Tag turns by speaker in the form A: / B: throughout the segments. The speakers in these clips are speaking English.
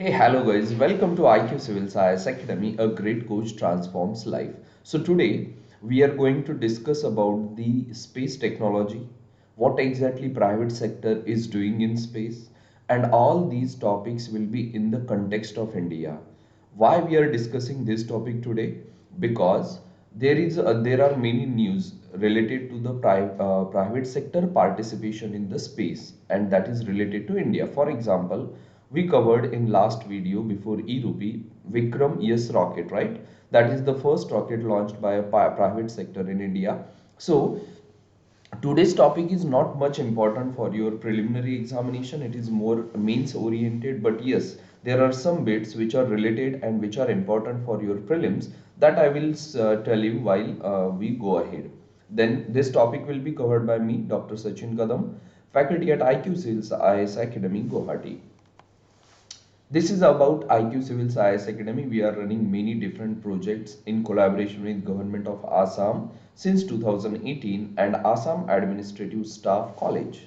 A: Hey, hello guys, welcome to IQCIVILS IAS Academy, a great coach transforms life. So today we are going to discuss about the space technology, what exactly private sector is doing in space, and all these topics will be in the context of India. Why we are discussing this topic today? Because there are many news related to the private sector participation in the space, and that is related to India. For example, we covered in last video before E-Rupi Vikram S rocket, right? That is the first rocket launched by a private sector in India. So today's topic is not much important for your preliminary examination. It is more means oriented, but yes, there are some bits which are related and which are important for your prelims that I will tell you while we go ahead. Then this topic will be covered by me, Dr. Sachin Kadam, faculty at IQCIVILS IAS Academy, Guwahati. This is about IQCIVILS IAS Academy. We are running many different projects in collaboration with Government of Assam since 2018 and Assam Administrative Staff College.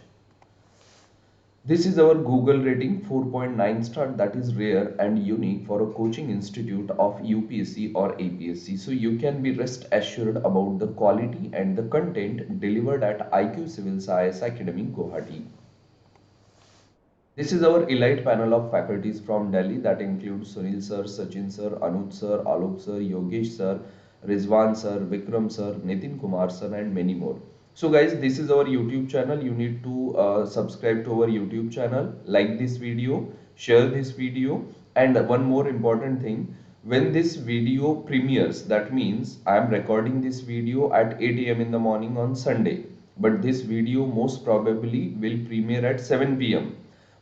A: This is our Google rating 4.9 star, that is rare and unique for a coaching institute of UPSC or APSC. So you can be rest assured about the quality and the content delivered at IQCIVILS IAS Academy, Guwahati. This is our elite panel of faculties from Delhi that includes Sunil sir, Sachin sir, Anuj sir, Alok sir, Yogesh sir, Rizwan sir, Vikram sir, Nitin Kumar sir, and many more. So guys, this is our YouTube channel. You need to subscribe to our YouTube channel, like this video, share this video, and one more important thing, when this video premieres, that means I am recording this video at 8 a.m. in the morning on Sunday, but this video most probably will premiere at 7 p.m.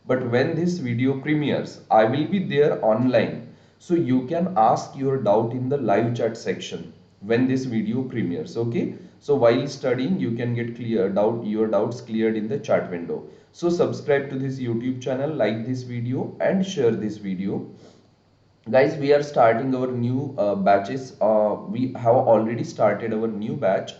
A: But when this video premieres, I will be there online. So you can ask your doubt in the live chat section when this video premieres. Okay. So while studying, you can get your doubts cleared in the chat window. So subscribe to this YouTube channel, like this video and share this video. Guys, we are starting our new batches. We have already started our new batch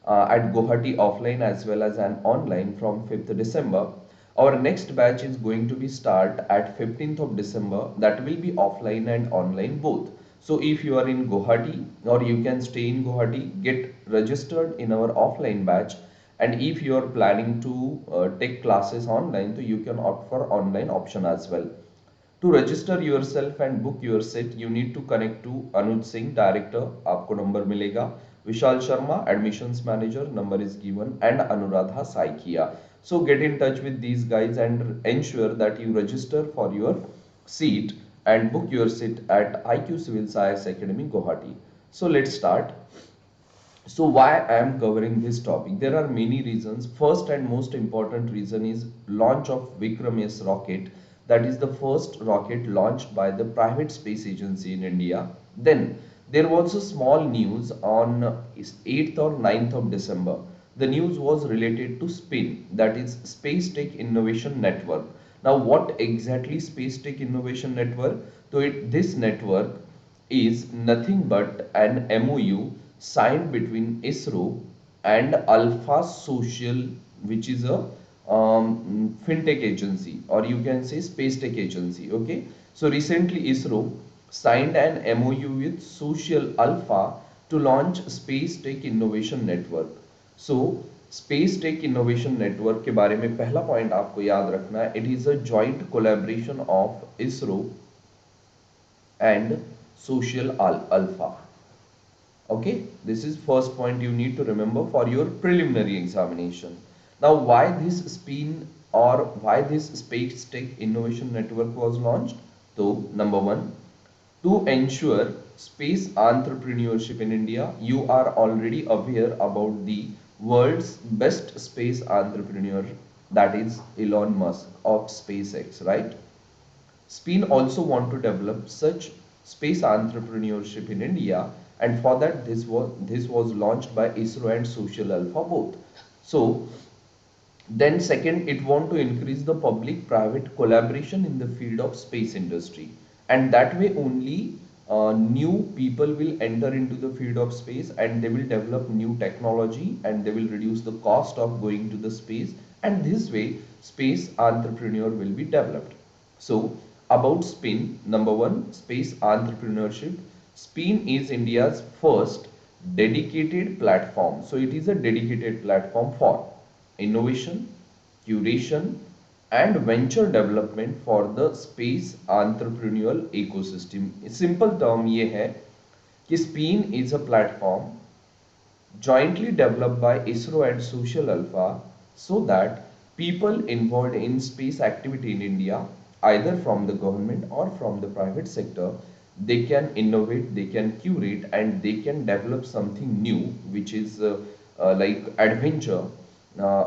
A: at Guwahati offline as well as an online from 5th December. Our next batch is going to be start at 15th of December. That will be offline and online both. So if you are in Guwahati or you can stay in Guwahati, get registered in our offline batch. And if you are planning to take classes online, so you can opt for online option as well. To register yourself and book your seat, you need to connect to Anuj Singh, director. आपको number मिलेगा. Vishal Sharma, admissions manager, number is given, and Anuradha Saikia. So get in touch with these guys and ensure that you register for your seat and book your seat at IQ Civils IAS Academy, Guwahati. So let's start. So why I am covering this topic? There are many reasons. First and most important reason is launch of Vikram S rocket. That is the first rocket launched by the private space agency in India. Then there was a small news on 8th or 9th of December. The news was related to SPIN, that is Space Tech Innovation Network. Now what exactly Space Tech Innovation Network? So this network is nothing but an MOU signed between ISRO and Alpha Social, which is a fintech agency, or you can say space tech agency. Okay, so recently ISRO signed an MOU with Social Alpha to launch Space Tech Innovation Network. So space tech innovation network के बारे में पहला point आपको याद रखना है, it is a joint collaboration of ISRO and social alpha. Okay, this is first point you need to remember for your preliminary examination. Now why this spin or why this space tech innovation network was launched? So number one, to ensure space entrepreneurship in India. You are already aware about the world's best space entrepreneur, that is Elon Musk of SpaceX, right? Spin also want to develop such space entrepreneurship in India, and for that this was launched by ISRO and Social Alpha both. So then second, it want to increase the public private collaboration in the field of space industry, and that way only new people will enter into the field of space and they will develop new technology and they will reduce the cost of going to the space, and this way space entrepreneur will be developed. So About Spin, number one, space entrepreneurship. Spin is India's first dedicated platform. So it is a dedicated platform for innovation, curation, and venture development for the space entrepreneurial ecosystem. Simple term ये है कि Spin is a platform jointly developed by ISRO and Social Alpha so that people involved in space activity in India, either from the government or from the private sector, they can innovate, they can curate, and they can develop something new, which is like adventure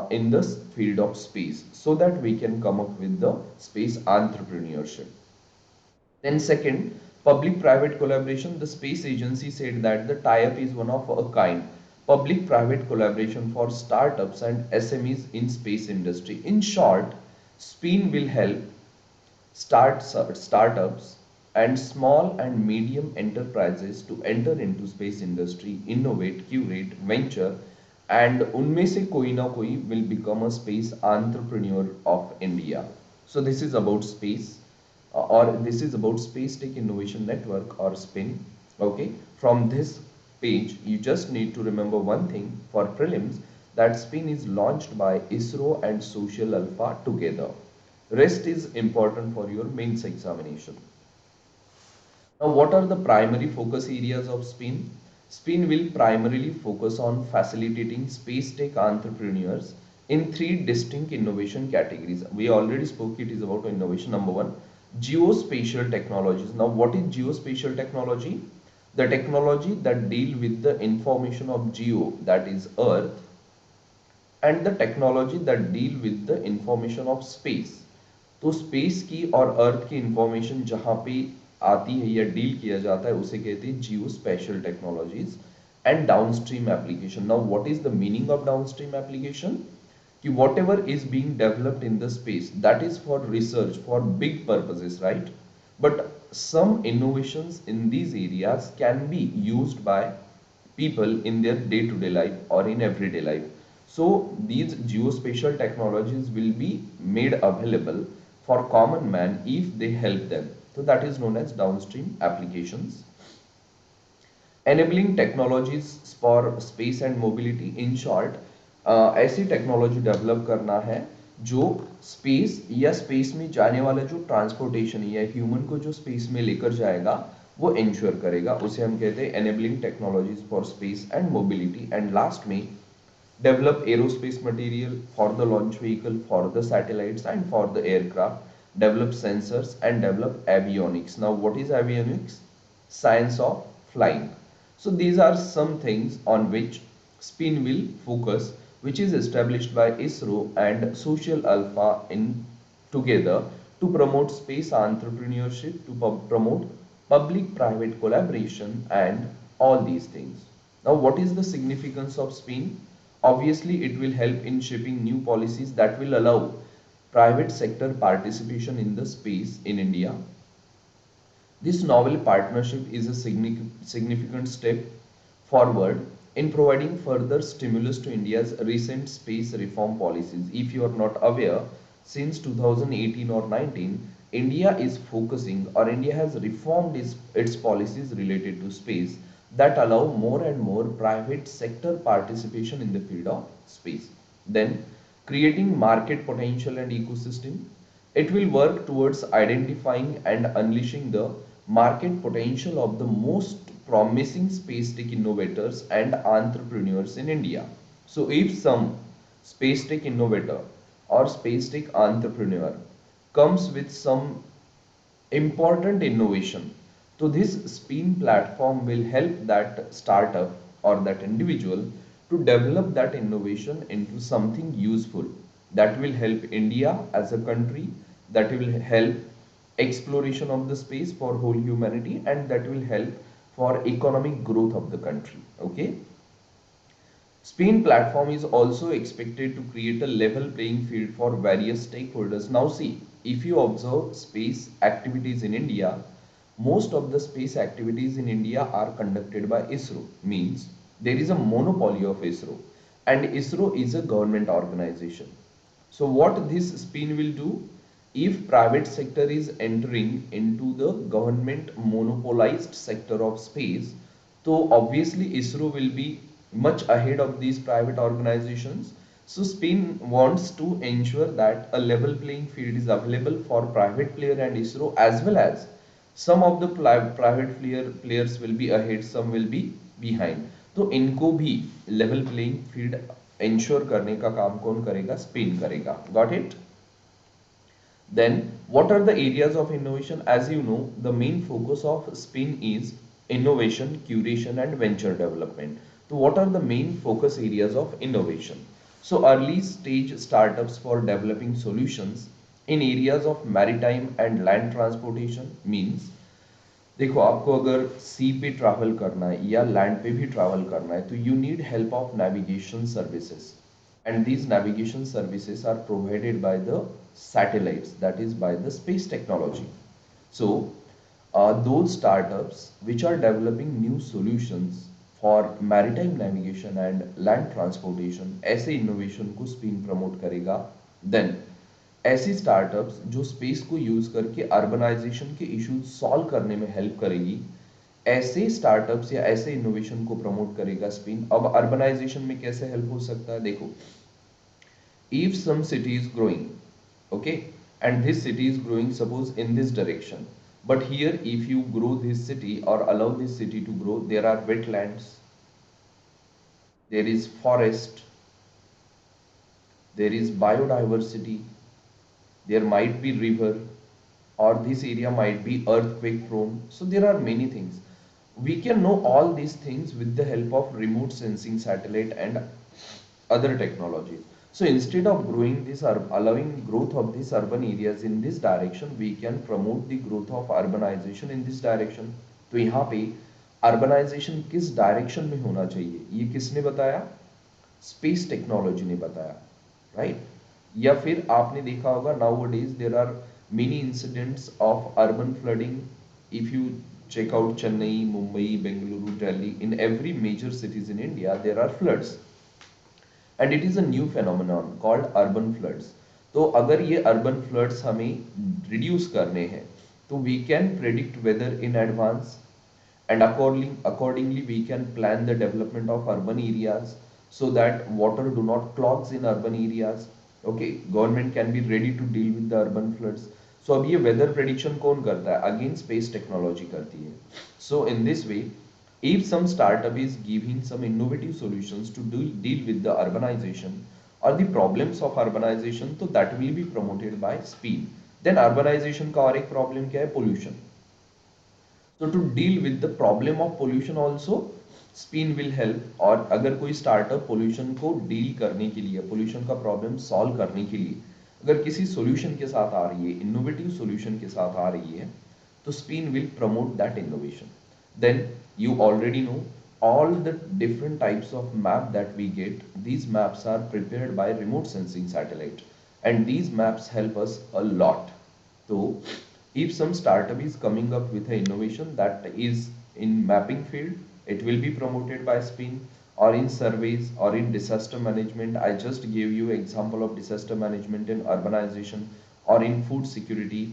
A: in the field of space, so that we can come up with the space entrepreneurship. Then second, public-private collaboration. The space agency said that the tie-up is one of a kind. Public-private collaboration for startups and SMEs in space industry. In short, SPIN will help startups and small and medium enterprises to enter into space industry, innovate, curate, venture, and उनमें से कोई ना कोई will become a space entrepreneur of India. So this is about space, or this is about Space Tech Innovation Network, or SPIN. Okay, from this page you just need to remember one thing for prelims, that SPIN is launched by ISRO and Social Alpha together. Rest is important for your mains examination. Now, what are the primary focus areas of SPIN? SPIN will primarily focus on facilitating space tech entrepreneurs in three distinct innovation categories. We already spoke, it is about innovation. Number one, geospatial technologies. Now, what is geospatial technology? The technology that deal with the information of geo, that is Earth, and the technology that deal with the information of space. तो space की और अर्थ की information जहां पे आती है या deal किया जाता है उसे कहते हैं geospatial technologies and downstream application. Now what is the meaning of downstream application? कि whatever is being developed in the space that is for research for big purposes, right? But some innovations in these areas can be used by people in their day-to-day life or in everyday life. So these geospatial technologies will be made available for common man if they help them. So that is known as downstream applications. Enabling technologies for space and mobility. In short, ऐसी technology develop करना है जो space या space में जाने वाला जो transportation या ह्यूमन को जो स्पेस में लेकर जाएगा वो इंश्योर करेगा, उसे हम कहते हैं enabling technologies for space and mobility. And last में develop aerospace material for the launch vehicle, for the satellites, and for the aircraft, develop sensors, and develop avionics. Now, what is avionics? Science of flying. So these are some things on which SPIN will focus, which is established by ISRO and Social Alpha in together to promote space entrepreneurship, to promote public-private collaboration, and all these things. Now, what is the significance of SPIN? Obviously, it will help in shaping new policies that will allow private sector participation in the space in India. This novel partnership is a significant step forward in providing further stimulus to India's recent space reform policies. If you are not aware, since 2018 or 19, India is focusing, or India has reformed its policies related to space that allow more and more private sector participation in the field of space. Then, creating market potential and ecosystem. It will work towards identifying and unleashing the market potential of the most promising space tech innovators and entrepreneurs in India. So if some space tech innovator or space tech entrepreneur comes with some important innovation, so this SPIN platform will help that startup or that individual to develop that innovation into something useful that will help India as a country, that will help exploration of the space for whole humanity, and that will help for economic growth of the country. Okay. SPIN platform is also expected to create a level playing field for various stakeholders. Now see, if you observe space activities in India, most of the space activities in India are conducted by ISRO. Means there is a monopoly of ISRO, and ISRO is a government organization. So what this SPIN will do? if private sector is entering into the government monopolized sector of space, so obviously ISRO will be much ahead of these private organizations. So Spin wants to ensure that a level playing field is available for private player and ISRO, as well as some of the private players will be ahead, some will be behind. तो इनको भी level playing field ensure करने का काम कौन करेगा? Spin करेगा. Got it? Then, what are the areas of innovation? As you know, the main focus of SPIN is innovation, curation, and venture development. So, what are the main focus areas of innovation? So, early stage startups for developing solutions in areas of maritime and land transportation means देखो आपको अगर सी पे travel करना है या land पे भी travel करना है तो you need help of navigation services and these navigation services are provided by the satellites, that is by the space technology. So those startups which are developing new solutions for maritime navigation and land transportation ऐसे innovation को spin promote करेगा. Then ऐसी startups जो space को use करके urbanisation के issues solve करने में हेल्प करेगी, ऐसे स्टार्टअप्स या ऐसे इनोवेशन को प्रमोट करेगा स्पिन. अब अर्बनाइजेशन में कैसे हेल्प हो सकता है? देखो, if some city is growing, okay, and this city is growing suppose in this direction, but here if you grow this city or allow this city to grow, there are wetlands, there is forest, there is biodiversity, there might be river, or this area might be earthquake prone. So there are many things. We can know all these things with the help of remote sensing satellite and other technologies. So instead of growing this or allowing growth of these urban areas in this direction, we can promote the growth of urbanization in this direction. तो यहाँ पे urbanization किस direction में होना चाहिए, ये किसने बताया? स्पेस टेक्नोलॉजी ने बताया, राइट? या फिर आपने देखा होगा nowadays there are many incidents of urban flooding. If you check out Chennai, Mumbai, Bengaluru, Delhi, in every major cities in India there are floods, and it is a new phenomenon called urban floods. तो अगर ये urban floods हमें reduce करने हैं तो we can predict weather in advance, and accordingly we can plan the development of urban areas so that water do not clogs in urban areas. Okay, government can be ready to deal with the urban floods. So अब ये weather prediction कौन करता है? Again space technology करती है. So in this way, if some startup is giving some innovative solutions to deal with the urbanization or the problems of urbanization, so that will be promoted by SPIN. Then urbanization का और एक problem क्या है? Pollution. So to deal with the problem of pollution also, spin will help. और अगर कोई startup pollution को deal करने के लिए, पोल्यूशन का प्रॉब्लम सॉल्व करने के लिए अगर किसी सॉल्यूशन के साथ आ रही है, इनोवेटिव सॉल्यूशन के साथ आ रही है, तो SPIN will promote that innovation. Then you already know all the different types of map that we get. These maps are prepared by remote sensing satellite, and these maps help us a lot. So if some startup is coming up with an innovation that is in mapping field, it will be promoted by SPIN, or in surveys or in disaster management. I just gave you example of disaster management in urbanization, or in food security.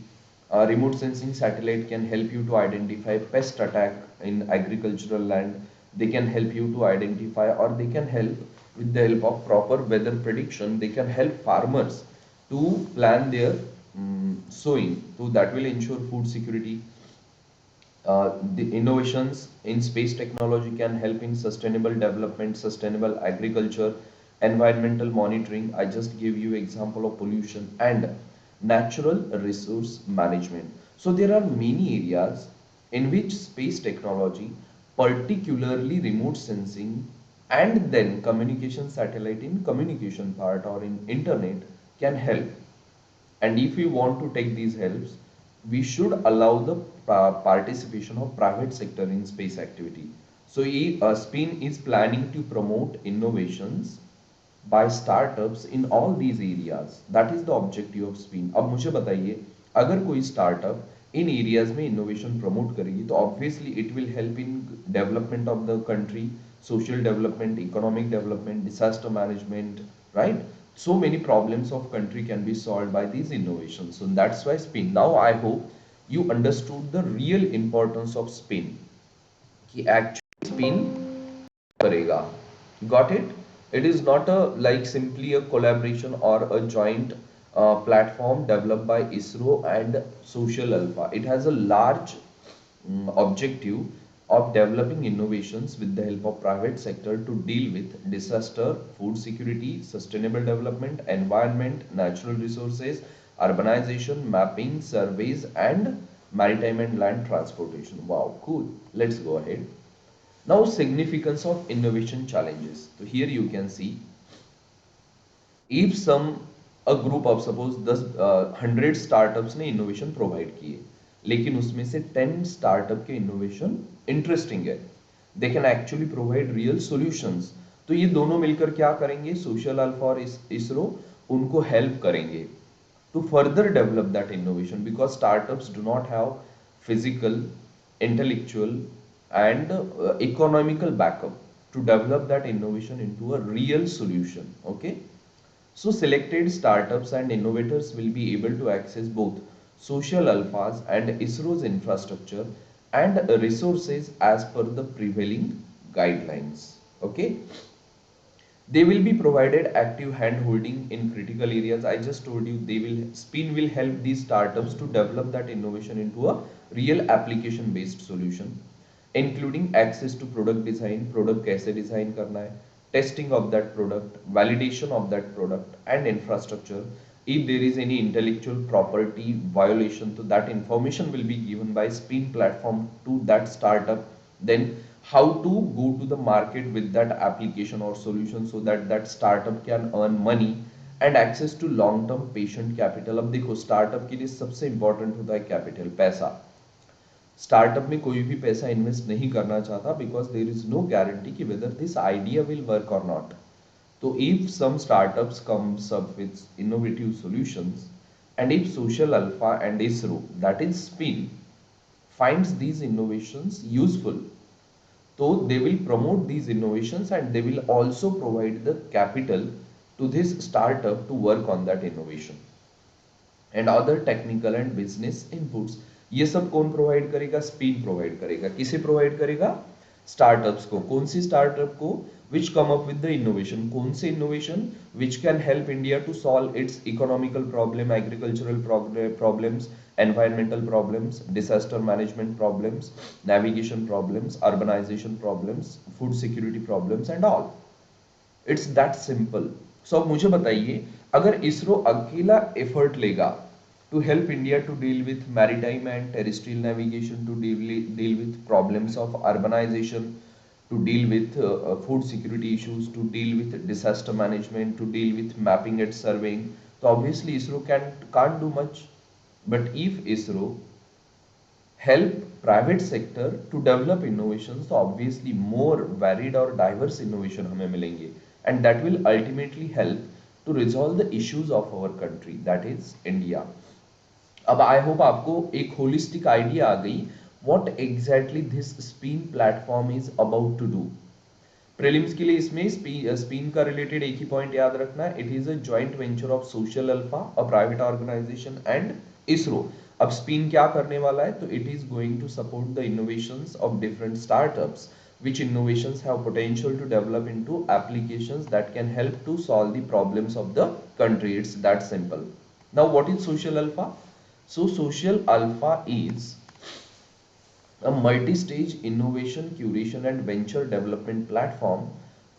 A: Remote sensing satellite can help you to identify pest attack in agricultural land. They can help you to identify, or they can help with the help of proper weather prediction. They can help farmers to plan their sowing, so that will ensure food security. The innovations in space technology can help in sustainable development, sustainable agriculture, environmental monitoring. I just gave you example of pollution and natural resource management. So there are many areas in which space technology, particularly remote sensing and then communication satellite in communication part or in internet, can help. And if we want to take these helps, we should allow the participation of private sector in space activity. So SPIN is planning to promote innovations by startups in all these areas. That is the objective of SPIN. अब मुझे बताइए, अगर कोई startup इन areas में innovation promote करेगी तो obviously it will help in development of the country, social development, economic development, disaster management, right? So many problems of country can be solved by these innovations. So that's why spin. Now I hope you understood the real importance of spin. कि actually spin करेगा. Got it? It is not a like simply a collaboration or a joint platform developed by ISRO and Social Alpha. It has a large objective of developing innovations with the help of private sector to deal with disaster, food security, sustainable development, environment, natural resources, urbanization, mapping, surveys, and maritime and land transportation. Wow, cool. Let's go ahead. Now, significance of innovation challenges. So here you can see if some a group of suppose 100 startups ने innovation provide किए लेकिन उसमें से 10 startup के innovation interesting है, they can actually provide real solutions, तो ये दोनों मिलकर क्या करेंगे, सोशल अल्फा और इसरो उनको हेल्प करेंगे to further develop that innovation because startups do not have physical, intellectual, and economical backup to develop that innovation into a real solution. Okay, so selected startups and innovators will be able to access both social alphas and ISRO's infrastructure and resources as per the prevailing guidelines. Okay, they will be provided active hand holding in critical areas. I just told you they will spin will help these startups to develop that innovation into a real application based solution, including access to product design, product कैसे design करना है, testing of that product, validation of that product, and infrastructure. If there is any intellectual property violation, so that information will be given by spin platform to that startup. Then how to go to the market with that application or solution so that that startup can earn money and access to long term patient capital. अब देखो startup के लिए सबसे important होता है capital, पैसा. Startup में कोई भी पैसा इन्वेस्ट नहीं करना चाहता because there is no guarantee कि whether this idea will work or not. तो if some startups comes up with innovative solutions and if social alpha and ISRO, that is spin, finds these innovations useful, so they will promote these innovations and they will also provide the capital to this startup to work on that innovation and other technical and business inputs. ये सब कौन provide करेगा, spin provide करेगा. किसे provide करेगा, startups को. कौन सी स्टार्टअप को, which come up with the innovation. कौन से innovation which can help India to solve its economical problem, agricultural problems, environmental problems, disaster management problems, navigation problems, urbanization problems, food security problems and all. It's that simple. So अब मुझे बताइए, अगर इसरो अकेला effort लेगा to help India to deal with maritime and terrestrial navigation, to deal with problems of urbanization, to deal with food security issues, to deal with disaster management, to deal with mapping and surveying, so obviously ISRO can't do much. But if ISRO help private sector to develop innovations, so obviously more varied or diverse innovation हमें मिलेंगे and that will ultimately help to resolve the issues of our country, that is India. अब I hope आपको एक holistic idea आ गई what exactly this SPIN platform is about to do. Prelims के लिए इसमें स्पिन का रिलेटेड एक ही पॉइंट याद रखना है, it is a joint venture of Social Alpha, a private organisation and ISRO. अब स्पिन क्या करने वाला है, तो it is going to support the innovations of different startups which innovations have potential to develop into applications that can help to solve the problems of the country. It's that simple. Now what is social alpha? So social alpha is a multi-stage innovation, curation and venture development platform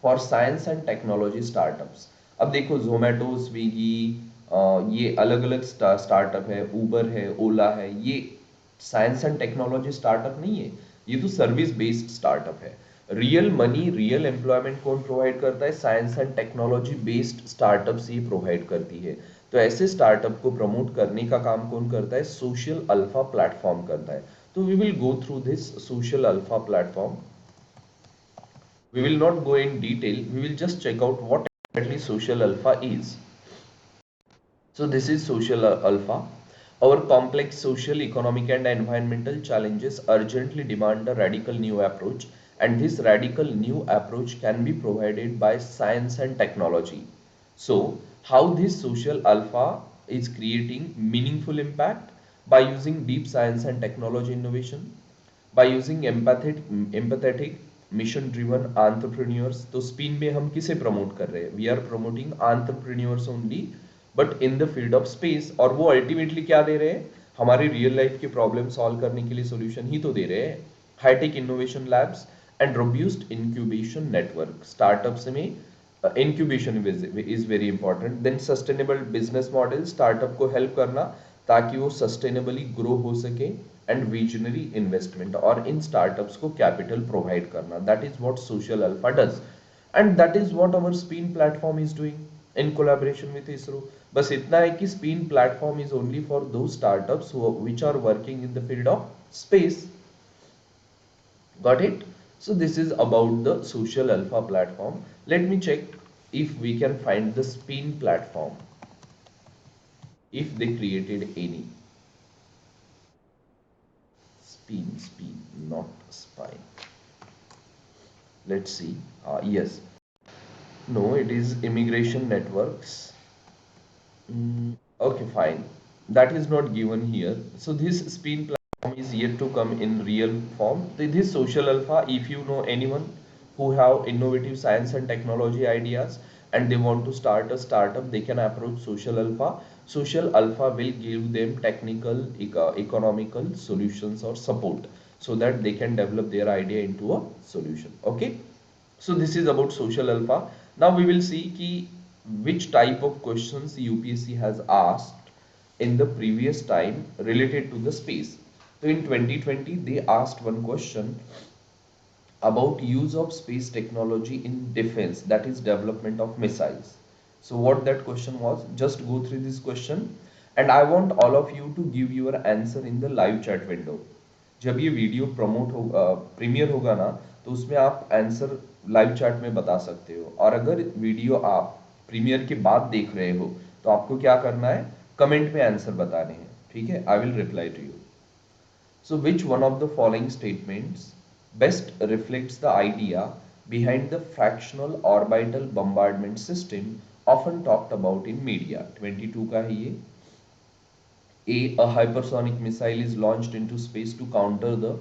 A: for science and technology startups. अब देखो Zomato, Swiggy, ये अलग अलग startup है, उबर है, ओला है, ये science and technology startup नहीं है, ये तो सर्विस बेस्ड स्टार्टअप है. रियल मनी, रियल एम्प्लॉयमेंट कौन प्रोवाइड करता है, science and technology based startups ये प्रोवाइड करती है. तो ऐसे स्टार्टअप को प्रमोट करने का काम कौन करता है, सोशल अल्फा प्लेटफॉर्म करता है. तो we will go through this Social Alpha platform. We will not go in detail, we will just check out what exactly social alpha is. So this is social alpha. Our complex social, economic and environmental challenges urgently demand a radical new approach, and this radical new approach can be provided by science and technology. So how this social alpha is creating meaningful impact by using deep science and technology innovation, by using empathetic mission driven entrepreneurs. तो spin में हम किसे promote कर रहे हैं? We are promoting entrepreneurs only, but in the field of space. और वो ultimately क्या दे रहे हैं? हमारे रियल लाइफ के प्रॉब्लम सॉल्व करने के लिए सोल्यूशन ही तो दे रहे हैं। High tech innovation labs and robust incubation network, startups में incubation is very important. Then sustainable business model, startup को हेल्प करना ताकि वो सस्टेनेबली ग्रो हो सके, एंड विजनरी इन्वेस्टमेंट, और इन स्टार्टअप्स को कैपिटल प्रोवाइड करना। That is what social alpha does, and that is what our spin platform is doing in collaboration with ISRO. बस इतना है कि spin platform is only for दो startups which are working in the field of space. Got it? So this is about the social alpha platform. Let me check if we can find the spin platform, if they created any. Spin, not spine. Let's see. Yes. No, it is immigration networks. Okay, fine. That is not given here. So this spin platform is yet to come in real form. This social alpha, if you know anyone who have innovative science and technology ideas and they want to start a startup, they can approach social alpha. Social alpha will give them technical, economical solutions or support so that they can develop their idea into a solution. Okay. So this is about social alpha. Now we will see ki which type of questions UPSC has asked in the previous time related to the space. So in 2020 they asked one question about use of space technology in defense, that is development of missiles. So what that question was, just go through this question and I want all of you to give your answer in the live chat window. जब ये video promote होगा, premiere होगा ना, तो उसमें आप answer live chat में बता सकते हो। और अगर वीडियो आप प्रीमियर के बाद देख रहे हो तो आपको क्या करना है, कमेंट में आंसर बताने हैं, ठीक है? I will reply to you. So which one of the following statements best reflects the idea behind the fractional orbital bombardment system often talked about in media? 22 का है ये। A hypersonic missile is launched into space to counter the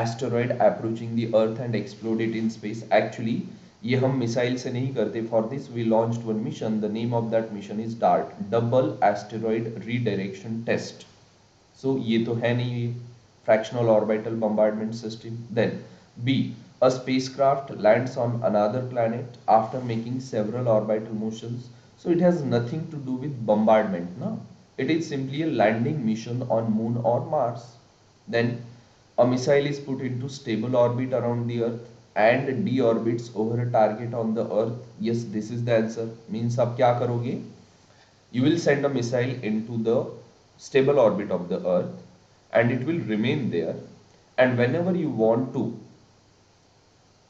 A: asteroid approaching the Earth and explode it in space. Actually, ये हम missile से नहीं करते. For this, we launched one mission. The name of that mission is DART, Double Asteroid Redirection Test. So ये तो है नहीं ये fractional orbital bombardment system. Then B, a spacecraft lands on another planet after making several orbital motions. So it has nothing to do with bombardment, no? It is simply a landing mission on Moon or Mars. Then a missile is put into stable orbit around the Earth and deorbits over a target on the Earth. Yes, this is the answer. Means आप क्या करोगे? You will send a missile into the stable orbit of the Earth and it will remain there. And whenever you want to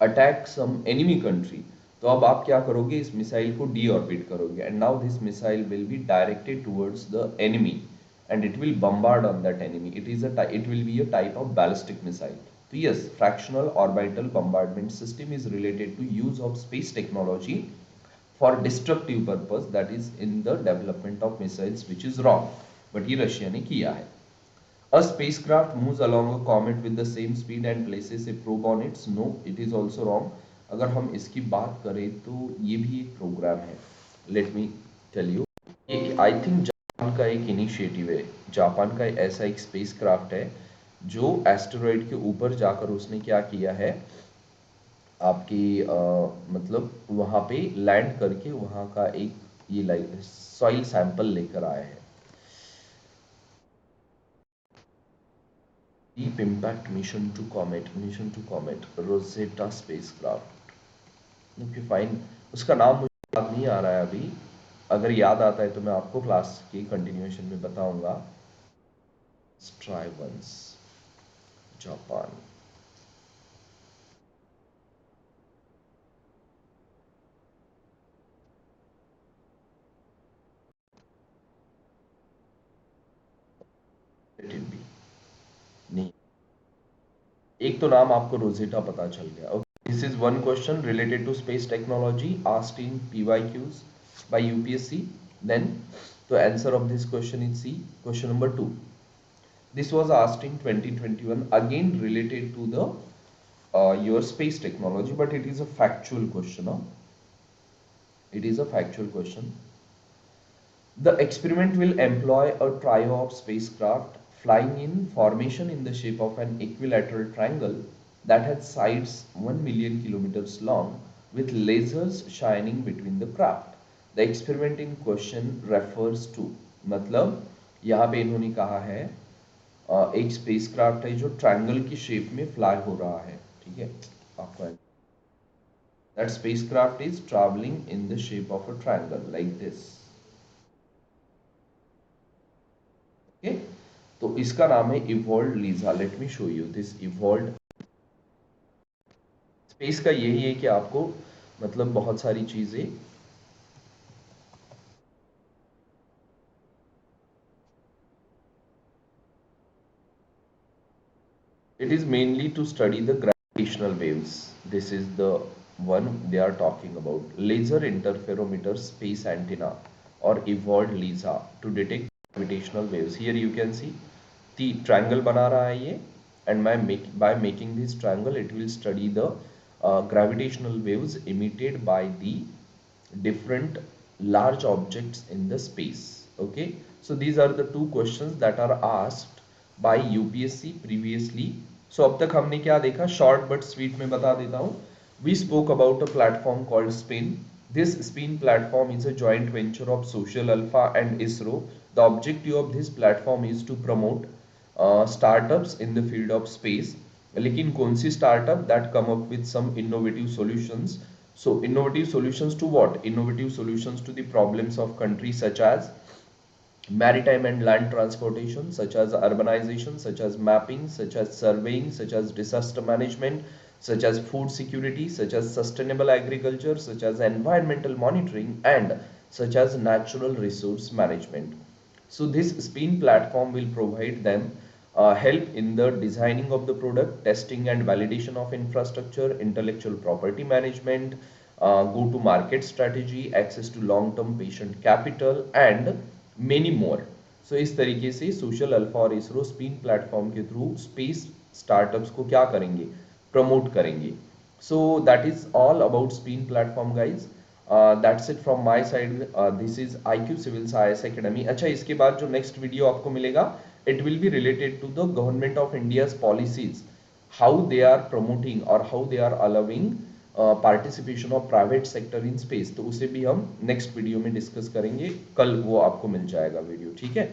A: attack some enemy country, तो अब आप क्या करोगे, इस missile को deorbit करोगे and now this missile will be directed towards the enemy and it will bombard on that enemy. It will be a type of ballistic missile. So yes, fractional orbital bombardment system is related to use of space technology for destructive purpose, that is in the development of missiles, which is wrong, but ये Russia ने किया है. A spacecraft moves along a comet with the same speed and places a probe on it. No, it is also wrong. अगर हम इसकी बात करें तो ये भी एक प्रोग्राम है. Let me tell you. ये आई थिंक जापान का एक इनिशिएटिव है. जापान का ऐसा एक स्पेसक्राफ्ट है जो एस्टेरॉइड के ऊपर जाकर उसने क्या किया है, आपकी मतलब वहाँ पे लैंड करके वहाँ का एक ये सॉइल सैंपल लेकर आया है. Deep Impact Mission to Comet, Rosetta spacecraft. Okay, fine. उसका नाम मुझे याद नहीं आ रहा है अभी. अगर याद आता है तो मैं आपको क्लास की कंटिन्यूएशन में बताऊंगा. Strivens, Japan. Let it be. नहीं, एक तो नाम आपको रोजेटा पता चल गया. Okay. This is one question related to space technology asked in PYQs by UPSC. Then the answer of this question is C. Question number 2. This was asked in 2021, again related to the your space technology, but it is a factual question. Huh? It is a factual question. The experiment will employ a trio of spacecraft flying in formation in the shape of an equilateral triangle that has sides 1 million kilometers long with lasers shining between the craft. The experiment in question refers to, मतलब यहाँ पे इन्होंने कहा है एक spacecraft है जो triangle की शेप में फ्लाई हो रहा है, ठीक है आपको that spacecraft is traveling in the shape of a triangle like this. Okay, तो इसका नाम है evolve Lisa. Let me show you this evolve. Space का यही है कि आपको मतलब बहुत सारी चीजें it is mainly to study the gravitational waves. This is the one they are talking about. Laser interferometer space antenna or evolved LISA to detect gravitational waves. Here you can see the triangle बना रहा है ये, and by making this triangle it will study the gravitational waves emitted by the different large objects in the space. Okay, so these are the two questions that are asked by UPSC previously. So अब तक हमने क्या देखा, short but sweet में बता देता हूँ. We spoke about a platform called Spin. This Spin platform is a joint venture of Social Alpha and ISRO. The objective of this platform is to promote startups in the field of space. लेकिन कौन सी startup that come up with some innovative solutions. So innovative solutions to what? Innovative solutions to the problems of countries such as maritime and land transportation, such as urbanization, such as mapping, such as surveying, such as disaster management, such as food security, such as sustainable agriculture, such as environmental monitoring, and such as natural resource management. So this Spin platform will provide them help in the designing of the product, testing and validation of infrastructure, intellectual property management, go-to-market strategy, access to long-term patient capital, and many more. So इस तरीके से social alpha और ISRO spin platform के through space startups को क्या करेंगे, promote करेंगे. So that is all about spin platform guys. That's it from my side. This is IQ civils IAS academy. अच्छा, इसके बाद जो नेक्स्ट वीडियो आपको मिलेगा it will be related to the government of India's policies, how they are promoting or how they are allowing participation of private sector in space. तो उसे भी हम नेक्स्ट वीडियो में डिस्कस करेंगे. कल वो आपको मिल जाएगा वीडियो, ठीक है.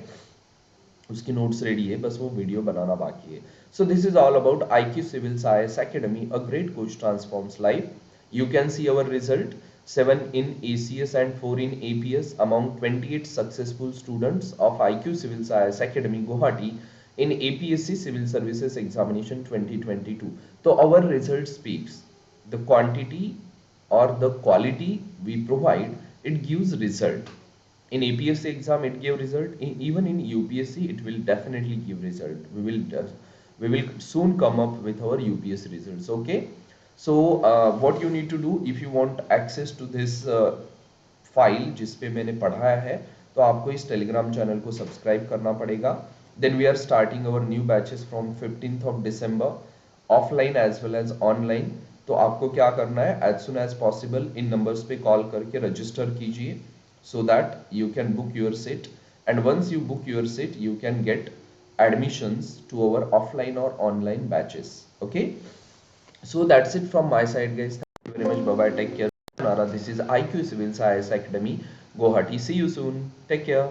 A: उसकी नोट्स रेडी है, बस वो वीडियो बनाना बाकी है. So this is all about IQ civils IAS academy, a great coach transforms life. You can see our result, 7 in ACS and 4 in APS among 28 successful students of IQ Civils IAS Academy, Guwahati in APSC Civil Services Examination 2022. So our result speaks. The quantity or the quality we provide, it gives result. In APSC exam it gave result. Even in UPSC it will definitely give result. We will soon come up with our UPSC results. Okay. So what you need to do if you want access to this file जिसपे मैंने पढ़ाया है, तो आपको इस Telegram channel को subscribe करना पड़ेगा. Then we are starting our new batches from 15th of December, offline as well as online. तो आपको क्या करना है, एज सुन एज पॉसिबल इन नंबर्स पे कॉल करके रजिस्टर कीजिए so that you can book your seat, and once you book your seat you can get admissions to our offline or online batches. Okay, so that's it from my side guys. Thank you very much. Bye bye, take care. This is IQ Civils IAS Academy, Guwahati. See you soon, take care.